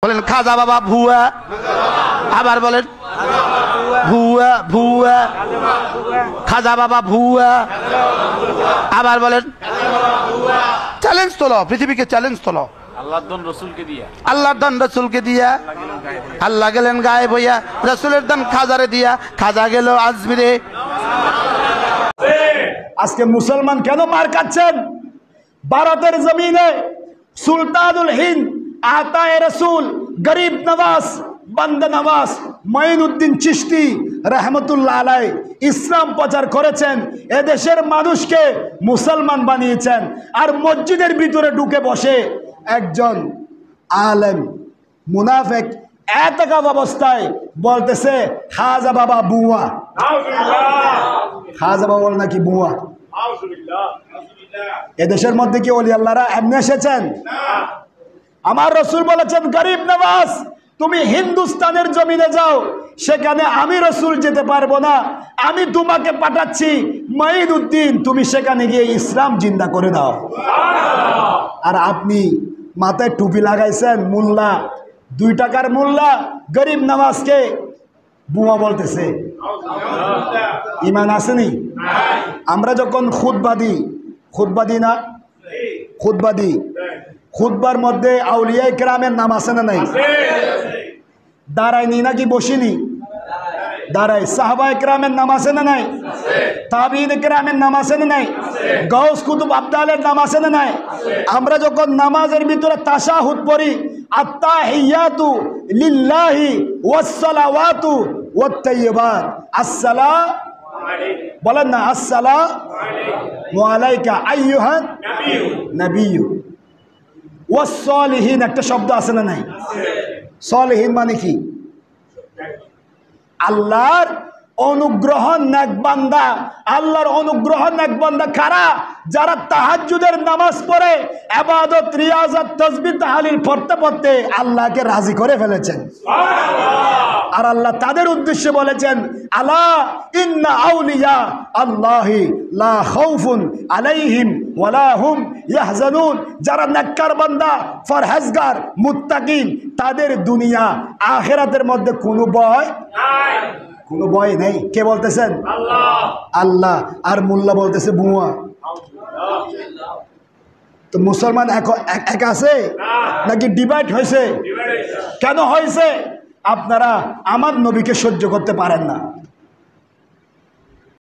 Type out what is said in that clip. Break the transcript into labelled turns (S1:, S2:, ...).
S1: বলেন খাজা বাবা ভুয়া, আবার বলেন ভুয়া ভুয়া, খাজা বাবা ভুয়া, আবার বলেন চ্যালেঞ্জ তোলো, পৃথিবীকে চ্যালেঞ্জ তোলো।
S2: আল্লাহর দান রাসূলকে দিয়া,
S1: আল্লাহর দান রাসূলকে দিয়া, আল্লাহ গেলেন গায়েব হইয়া, রাসূলের দান খাজারে দিয়া, খাজা গেল আজমিরে।
S3: আজকে মুসলমান কেন মার খাচ্ছেন? ভারতের জমিনে সুলতানুল হিন্দ, আতায়ে রসুল, গরিব নওয়াজ, বান্দা নওয়াজ মঈনুদ্দিন চিশতি রহমতুল্লাহ আলাই ইসলাম প্রচার করেছেন, এদেশের মানুষকে মুসলমান বানিয়েছেন। আর মসজিদের ভিতরে ঢুকে বসে একজন আলেম মুনাফিক এতকাব অবস্থায় বলতেছে খাজা বাবা বুয়া। খাজা বাবা বল নাকি বুয়া? এদেশের মধ্যে কি ওলি আল্লাহরা এমনি এসেছেন? আমার রসুল বলেছেন গরিব নওয়াজ তুমি হিন্দুস্তানের জমিনে যাও, সেখানে আমি রসুল যেতে পারবো না, আমি তোমাকে পাঠাচ্ছি মঈনুদ্দিন, তুমি সেখানে গিয়ে ইসলাম জিন্দা করে দাও। আর আপনি মাথায় টুপি লাগাইছেন, মোল্লা, 2 টাকার মোল্লা গরিব নওয়াজকে বুয়া বলতেছে। ইমান আসেনি? আমরা যখন খুতবা দিই না, খুতবা দিই, খুতবার মধ্যে আউলিয়া কেরামের নাম আছে না নাই? দাঁড়ায়নি নাকি বসিনি? দাঁড়াই। সাহাবা কেরামের নাম আছে না নাই? তাবিঈন কেরামের নাম আছে না নাই? গাউস কুতুব আবদালের নাম আছে না নাই? আমরা যখন নামাজের ভিতরে তাশাহুদ পড়ি, আত্তাহিয়াতু লিল্লাহি ওয়াসসালাওয়াতু ওয়াত-তাইয়্যিবাত, আসসালামু বলেন না, আসসালামু আলাইকা আইয়ুহান নাবিয়্যু ওয়াস-সালিহিন, একটা শব্দ আছে না নাই? সালিহিন মানে কি? আল্লাহর অনুগ্রহ নেক বান্দা। আল্লাহর অনুগ্রহ নেক বান্দা কারা? যারা তাহাজ্জুদের নামাজ পড়ে, ইবাদত, রিয়াজত, তাসবিহ, তাহলিল পড়তে পড়তে আল্লাহকে রাজি করে ফেলেছেন। আর আল্লাহ তাদের উদ্দেশ্যে বলেছেন, আলা ইন্না আউলিয়া আল্লাহি লা খাউফুন আলাইহিম ওয়ালা হুম ইয়াহজানুন। যারা নেককার বান্দা, ফরহেজগার, মুত্তাকিন, তাদের দুনিয়া আখিরাতের মধ্যে কোনো ভয় নাই, কোনো ভয় নেই। কে বলতেছেন? আল্লাহ। আর মোল্লা বলতেছে বুয়া। তো মুসলমান এক আছে নাকি ডিভাইড হয়েছে? কেন হয়েছে? আপনারা আমার নবীকে সহ্য করতে পারেন না।